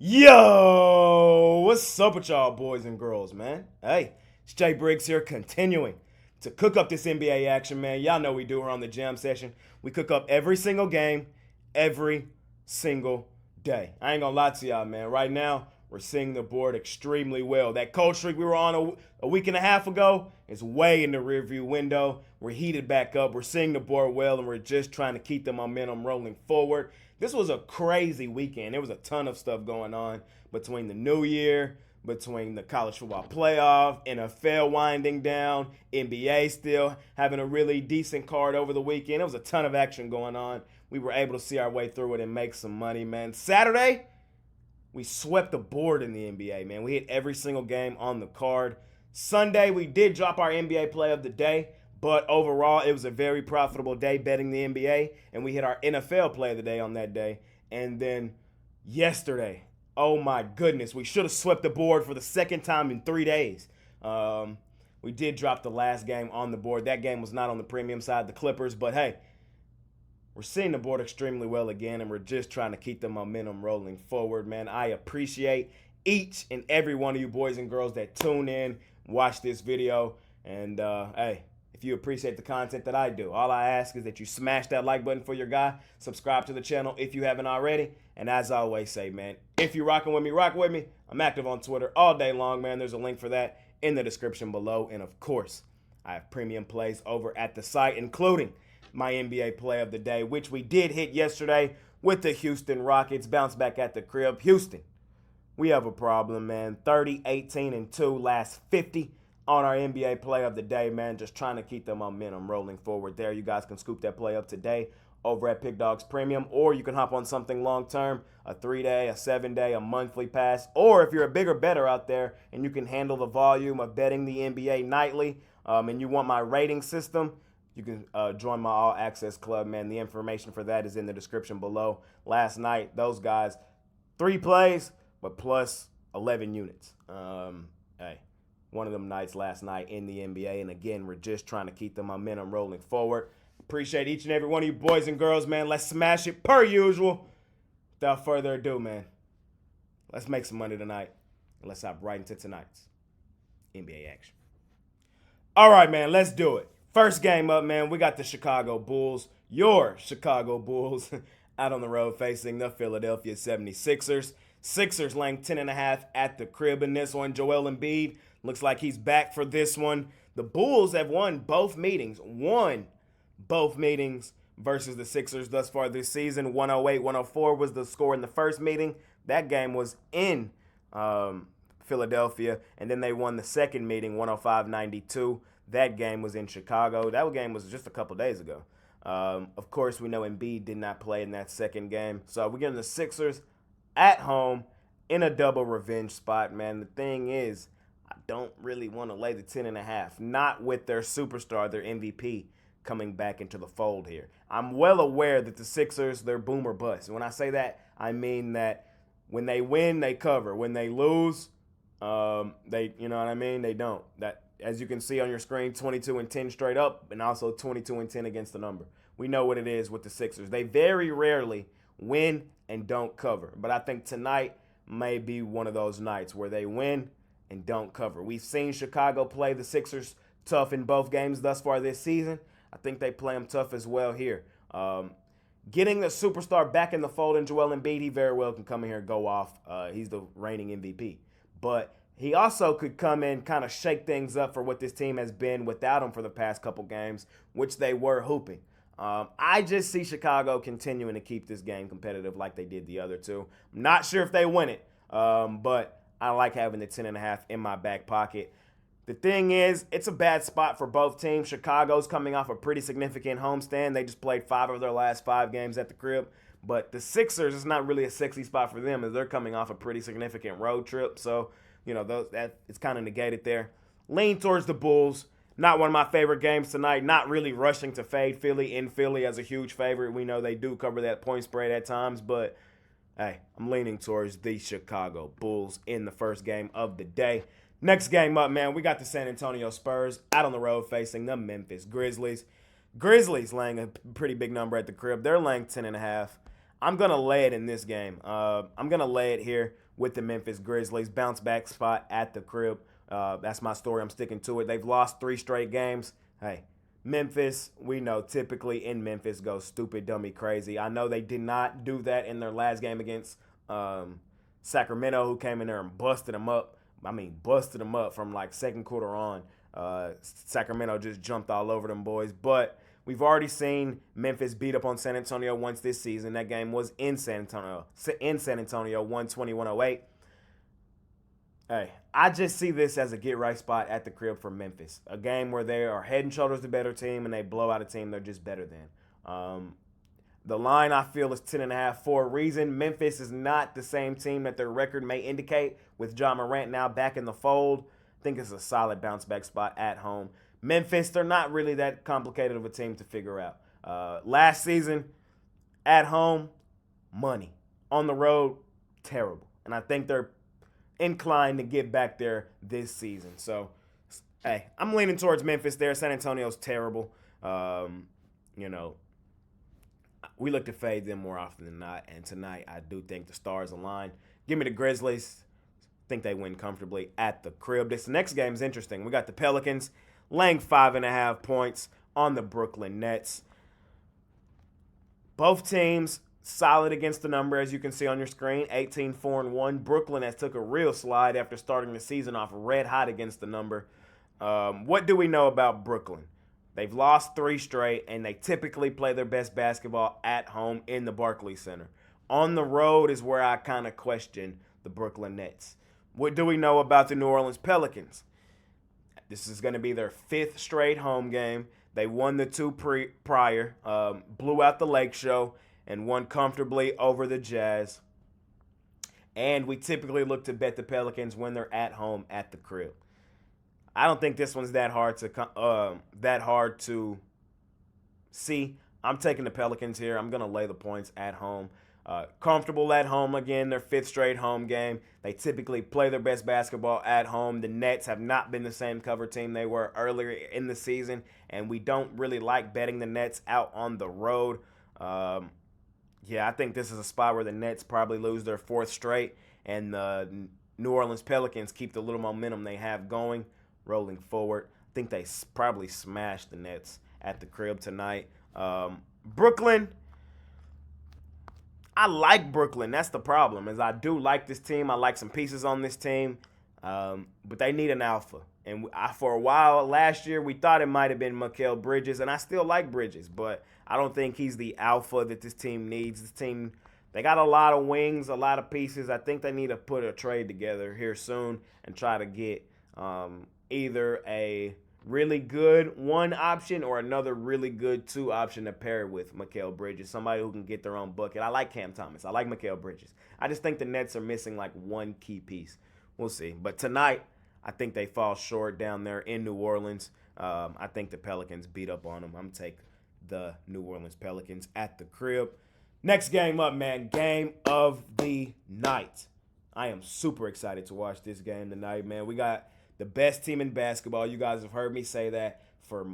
Yo, what's up with y'all boys and girls, man? Hey, it's Jay Briggs here, continuing to cook up this NBA action, man. Y'all know we do. We're on the jam session. We cook up every single game, every single day. I ain't gonna lie to y'all, man. Right now, we're seeing the board extremely well. That cold streak we were on a week and a half ago is way in the rearview window. We're heated back up. We're seeing the board well, and we're just trying to keep the momentum rolling forward. This was a crazy weekend. There was a ton of stuff going on between the New Year, between the college football playoff, NFL winding down, NBA still having a really decent card over the weekend. There was a ton of action going on. We were able to see our way through it and make some money, man. Saturday, we swept the board in the NBA, man. We hit every single game on the card. Sunday, we did drop our NBA play of the day. But overall, it was a very profitable day betting the NBA, and we hit our NFL play of the day on that day. And then yesterday, oh my goodness, we should have swept the board for the second time in 3 days. We did drop the last game on the board. That game was not on the premium side, the Clippers, but hey, we're seeing the board extremely well again, and we're just trying to keep the momentum rolling forward, man. I appreciate each and every one of you boys and girls that tune in, watch this video, and hey, if you appreciate the content that I do, all I ask is that you smash that like button for your guy, subscribe to the channel if you haven't already, and as I always say, man, if you're rocking with me, rock with me. I'm active on Twitter all day long, man. There's a link for that in the description below, and of course, I have premium plays over at the site, including my NBA play of the day, which we did hit yesterday with the Houston Rockets. Bounce back at the crib. Houston, we have a problem, man. 30, 18, and 2 last 50 on our NBA play of the day, man. Just trying to keep the momentum rolling forward there. You guys can scoop that play up today over at Pickdawgz Premium, or you can hop on something long-term, a 3-day, a 7-day, a monthly pass, or if you're a bigger bettor out there and you can handle the volume of betting the NBA nightly, and you want my rating system, you can join my All Access Club, man. The information for that is in the description below. Last night, those guys, 3 plays, but plus 11 units. Hey, one of them nights last night in the NBA. And again, we're just trying to keep the momentum rolling forward. Appreciate each and every one of you boys and girls, man. Let's smash it per usual. Without further ado, man, let's make some money tonight. And let's hop right into tonight's NBA action. All right, man, let's do it. First game up, man, we got the Chicago Bulls, your Chicago Bulls, out on the road facing the Philadelphia 76ers. Sixers laying 10.5 at the crib in this one. Joel Embiid looks like he's back for this one. The Bulls have won both meetings. Versus the Sixers thus far this season. 108-104 was the score in the first meeting. That game was in Philadelphia. And then they won the second meeting, 105-92. That game was in Chicago. That game was just a couple days ago. Of course, we know Embiid did not play in that second game. So we're getting the Sixers at home in a double revenge spot, man. The thing is, I don't really want to lay the 10.5. Not with their superstar, their MVP, coming back into the fold here. I'm well aware that the Sixers, they're boom or bust. When I say that, I mean that when they win, they cover. When they lose, they, you know what I mean? They don't. That, as you can see on your screen, 22-10 straight up, and also 22-10 against the number. We know what it is with the Sixers. They very rarely win and don't cover. But I think tonight may be one of those nights where they win and don't cover. We've seen Chicago play the Sixers tough in both games thus far this season. I think they play them tough as well here. Getting the superstar back in the fold in Joel Embiid, he very well can come in here and go off. He's the reigning MVP. But he also could come in, kind of shake things up for what this team has been without him for the past couple games, which they were hooping. I just see Chicago continuing to keep this game competitive like they did the other two. I'm not sure if they win it, but I like having the 10.5 in my back pocket. The thing is, it's a bad spot for both teams. Chicago's coming off a pretty significant homestand. They just played 5 of their last 5 games at the crib. But the Sixers, is not really a sexy spot for them as they're coming off a pretty significant road trip. So, you know, that it's kind of negated there. Lean towards the Bulls. Not one of my favorite games tonight. Not really rushing to fade Philly in Philly as a huge favorite. We know they do cover that point spread at times. But, hey, I'm leaning towards the Chicago Bulls in the first game of the day. Next game up, man, we got the San Antonio Spurs out on the road facing the Memphis Grizzlies. Grizzlies laying a pretty big number at the crib. They're laying 10.5. I'm going to lay it in this game. I'm going to lay it here with the Memphis Grizzlies. Bounce back spot at the crib. That's my story. I'm sticking to it. They've lost 3 straight games. Hey, Memphis, we know typically in Memphis goes stupid, dummy, crazy. I know they did not do that in their last game against Sacramento, who came in there and busted them up. I mean, busted them up from like second quarter on. Sacramento just jumped all over them boys. But we've already seen Memphis beat up on San Antonio once this season. That game was in San Antonio. 120-108. Hey, I just see this as a get-right spot at the crib for Memphis. A game where they are head and shoulders the better team and they blow out a team they're just better than. The line, I feel, is 10.5 for a reason. Memphis is not the same team that their record may indicate with Ja Morant now back in the fold. I think it's a solid bounce-back spot at home. Memphis, they're not really that complicated of a team to figure out. Last season, at home, money. On the road, terrible. And I think they're inclined to get back there this season. So, hey, I'm leaning towards Memphis there. San Antonio's terrible. We look to fade them more often than not. And tonight, I do think the stars align. Give me the Grizzlies. I think they win comfortably at the crib. This next game is interesting. We got the Pelicans laying 5.5 points on the Brooklyn Nets. Both teams solid against the number, as you can see on your screen. 18-4-1. Brooklyn has took a real slide after starting the season off red hot against the number. What do we know about Brooklyn? They've lost 3 straight, and they typically play their best basketball at home in the Barclays Center. On the road is where I kind of question the Brooklyn Nets. What do we know about the New Orleans Pelicans? This is going to be their 5th straight home game. They won the 2 prior, blew out the Lake Show, and won comfortably over the Jazz. And we typically look to bet the Pelicans when they're at home at the crib. I don't think this one's that hard to see. I'm taking the Pelicans here. I'm going to lay the points at home. Comfortable at home again, their 5th straight home game. They typically play their best basketball at home. The Nets have not been the same cover team they were earlier in the season, and we don't really like betting the Nets out on the road. I think this is a spot where the Nets probably lose their 4th straight, and the New Orleans Pelicans keep the little momentum they have going, rolling forward. I think they probably smashed the Nets at the crib tonight. Brooklyn, I like Brooklyn. That's the problem, is I do like this team. I like some pieces on this team, but they need an alpha. And for a while last year, we thought it might have been Mikal Bridges, and I still like Bridges, but I don't think he's the alpha that this team needs. This team, they got a lot of wings, a lot of pieces. I think they need to put a trade together here soon and try to get either a really good 1 option or another really good 2 option to pair with Mikal Bridges, somebody who can get their own bucket. I like Cam Thomas. I like Mikal Bridges. I just think the Nets are missing like 1 key piece. We'll see. But tonight, I think they fall short down there in New Orleans. I think the Pelicans beat up on them. I'm taking the New Orleans Pelicans at the crib. Next game up, man. Game of the night. I am super excited to watch this game tonight, man. We got the best team in basketball. You guys have heard me say that for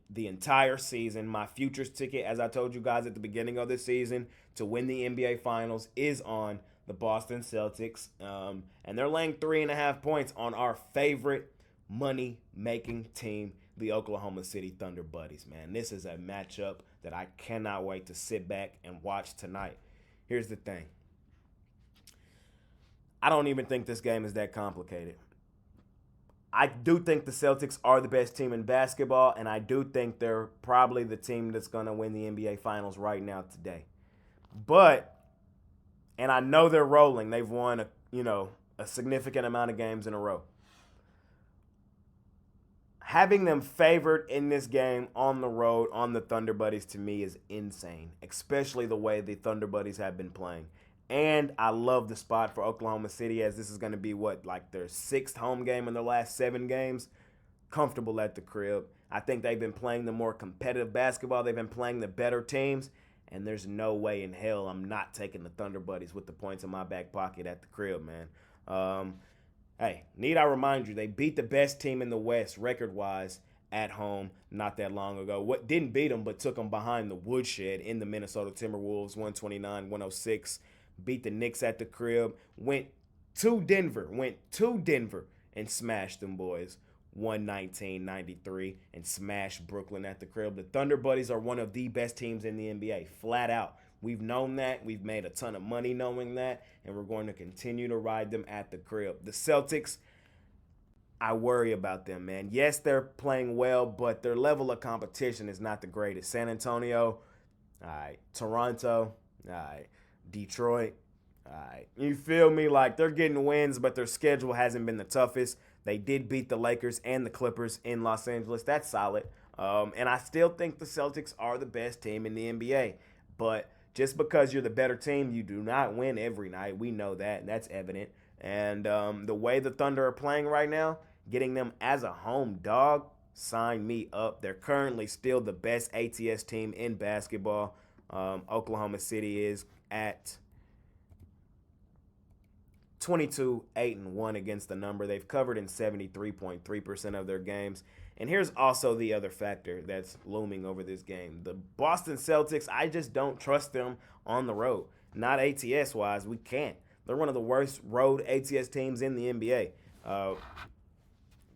the entire season. My futures ticket, as I told you guys at the beginning of the season, to win the NBA Finals is on the Boston Celtics. And they're laying 3.5 points on our favorite money-making team, the Oklahoma City Thunder Buddies, man. This is a matchup that I cannot wait to sit back and watch tonight. Here's the thing. I don't even think this game is that complicated. I do think the Celtics are the best team in basketball, and I do think they're probably the team that's going to win the NBA Finals right now today. And I know they're rolling. They've won a significant amount of games in a row. Having them favored in this game on the road on the Thunder Buddies to me is insane, especially the way the Thunder Buddies have been playing. And I love the spot for Oklahoma City, as this is going to be their 6th home game in their last 7 games. Comfortable at the crib. I think they've been playing the more competitive basketball. They've been playing the better teams. And there's no way in hell I'm not taking the Thunder Buddies with the points in my back pocket at the crib, man. Need I remind you, they beat the best team in the West record-wise at home not that long ago. What didn't beat them, but took them behind the woodshed in the Minnesota Timberwolves, 129-106. Beat the Knicks at the crib. Went to Denver and smashed them boys, 119-93, and smashed Brooklyn at the crib. The Thunder Buddies are one of the best teams in the NBA, flat out. We've known that. We've made a ton of money knowing that, and we're going to continue to ride them at the crib. The Celtics, I worry about them, man. Yes, they're playing well, but their level of competition is not the greatest. San Antonio, all right. Toronto, all right. Detroit, all right. You feel me? Like, they're getting wins, but their schedule hasn't been the toughest. They did beat the Lakers and the Clippers in Los Angeles. That's solid. And I still think the Celtics are the best team in the NBA. But just because you're the better team, you do not win every night. We know that, and that's evident. And the way the Thunder are playing right now, getting them as a home dog, sign me up. They're currently still the best ATS team in basketball. Oklahoma City is at 22-8-1 against the number. They've covered in 73.3% of their games. And here's also the other factor that's looming over this game. The Boston Celtics, I just don't trust them on the road. Not ATS-wise, we can't. They're one of the worst road ATS teams in the NBA.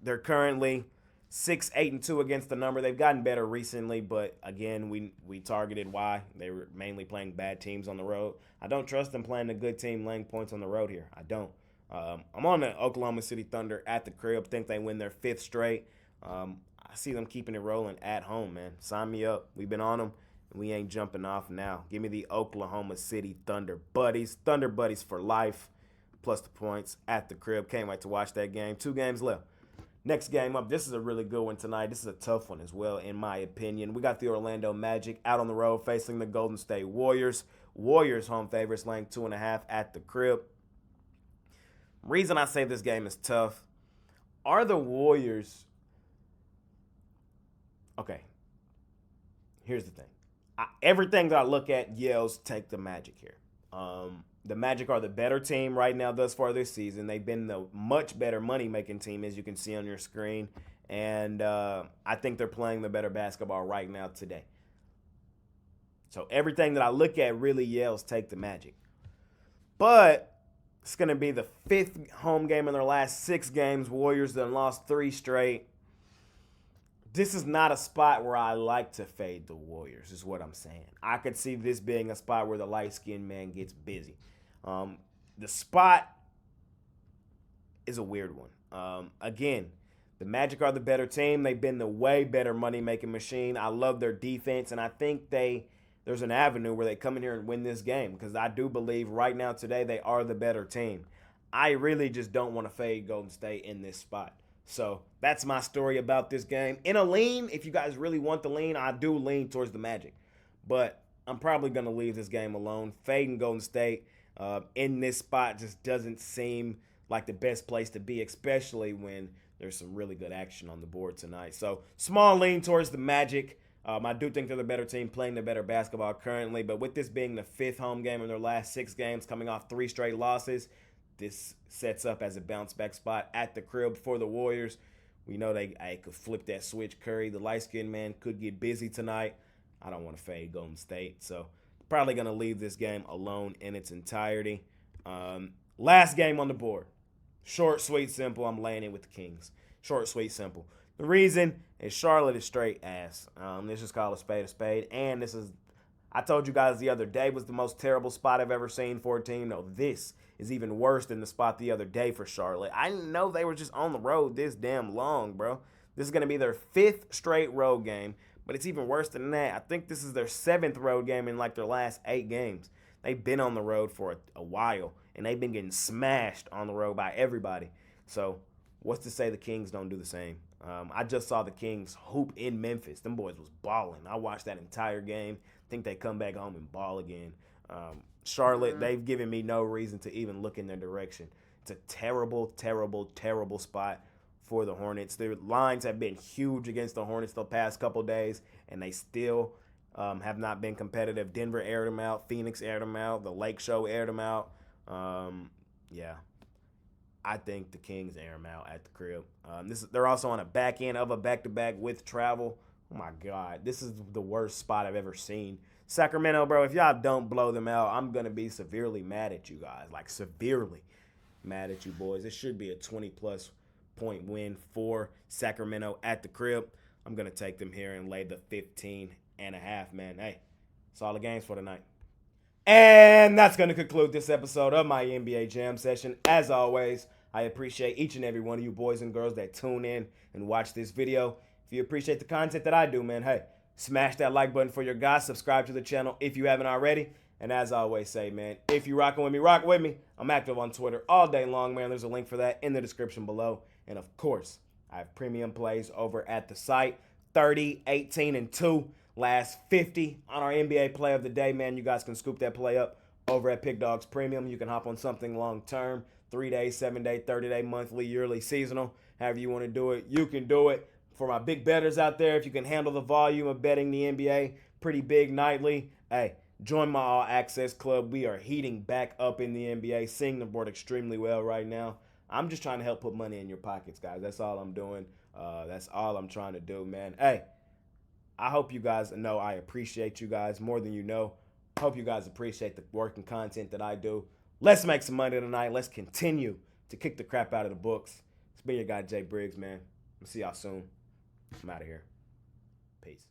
They're currently 6-8-2 against the number. They've gotten better recently, but again, we targeted why. They were mainly playing bad teams on the road. I don't trust them playing a good team laying points on the road here. I don't. I'm on the Oklahoma City Thunder at the crib. Think they win their 5th straight. I see them keeping it rolling at home, man. Sign me up. We've been on them, and we ain't jumping off now. Give me the Oklahoma City Thunder Buddies. Thunder Buddies for life, plus the points at the crib. Can't wait to watch that game. 2 games left. Next game up, this is a really good one tonight. This is a tough one as well, in my opinion. We got the Orlando Magic out on the road facing the Golden State Warriors. Warriors home favorites laying 2.5 at the crib. Reason I say this game is tough, are the Warriors... Okay, here's the thing. Everything that I look at yells take the Magic here. The Magic are the better team right now thus far this season. They've been the much better money-making team, as you can see on your screen. And I think they're playing the better basketball right now today. So everything that I look at really yells take the Magic. But it's going to be the 5th home game in their last 6 games. Warriors then lost 3 straight. This is not a spot where I like to fade the Warriors, is what I'm saying. I could see this being a spot where the light-skinned man gets busy. The spot is a weird one. Again, the Magic are the better team. They've been the way better money-making machine. I love their defense, and I think there's an avenue where they come in here and win this game because I do believe right now today they are the better team. I really just don't want to fade Golden State in this spot. So that's my story about this game. In a lean, if you guys really want the lean, I do lean towards the Magic. But I'm probably going to leave this game alone. Fading Golden State in this spot just doesn't seem like the best place to be, especially when there's some really good action on the board tonight. So small lean towards the Magic. I do think they're the better team, playing the better basketball currently. But with this being the 5th home game in their last 6 games, coming off 3 straight losses, this sets up as a bounce-back spot at the crib for the Warriors. We know they could flip that switch. Curry, the light-skinned man, could get busy tonight. I don't want to fade Golden State, so probably going to leave this game alone in its entirety. Last game on the board. Short, sweet, simple. I'm laying it with the Kings. Short, sweet, simple. The reason is Charlotte is straight ass. Let's just call a spade. And this is, I told you guys the other day, was the most terrible spot I've ever seen for a team. No, this is even worse than the spot the other day for Charlotte. I didn't know they were just on the road this damn long, bro. This is going to be their 5th straight road game, but it's even worse than that. I think this is their 7th road game in like their last 8 games. They've been on the road for a while, and they've been getting smashed on the road by everybody. So what's to say the Kings don't do the same? I just saw the Kings hoop in Memphis. Them boys was balling. I watched that entire game. Think they come back home and ball again. Charlotte, they've given me no reason to even look in their direction. It's a terrible, terrible, terrible spot for the Hornets. Their lines have been huge against the Hornets the past couple days, and they still have not been competitive. Denver aired them out. Phoenix aired them out. The Lake Show aired them out. Yeah. I think the Kings air them out at the crib. They're also on a back end of a back-to-back with travel. Oh, my God. This is the worst spot I've ever seen. Sacramento, bro, if y'all don't blow them out, I'm going to be severely mad at you guys. Like, severely mad at you, boys. It should be a 20-plus point win for Sacramento at the crib. I'm going to take them here and lay the 15.5, man. Hey, that's all the games for tonight. And that's going to conclude this episode of my NBA Jam session. As always, I appreciate each and every one of you boys and girls that tune in and watch this video. If you appreciate the content that I do, man, hey, smash that like button for your guys. Subscribe to the channel if you haven't already. And as I always say, man, if you rocking with me, rock with me. I'm active on Twitter all day long, man. There's a link for that in the description below. And, of course, I have premium plays over at the site. 30, 18, and 2. Last 50 on our NBA play of the day, man. You guys can scoop that play up over at Pickdawgz Premium. You can hop on something long-term, 3-day, 7-day, 30-day, monthly, yearly, seasonal. However you want to do it, you can do it. For my big bettors out there, if you can handle the volume of betting the NBA pretty big nightly, hey, join my all-access club. We are heating back up in the NBA, seeing the board extremely well right now. I'm just trying to help put money in your pockets, guys. That's all I'm doing. That's all I'm trying to do, man. Hey, I hope you guys know I appreciate you guys more than you know. Hope you guys appreciate the work and content that I do. Let's make some money tonight. Let's continue to kick the crap out of the books. It's been your guy, Jay Briggs, man. I'll see y'all soon. I'm out of here. Peace.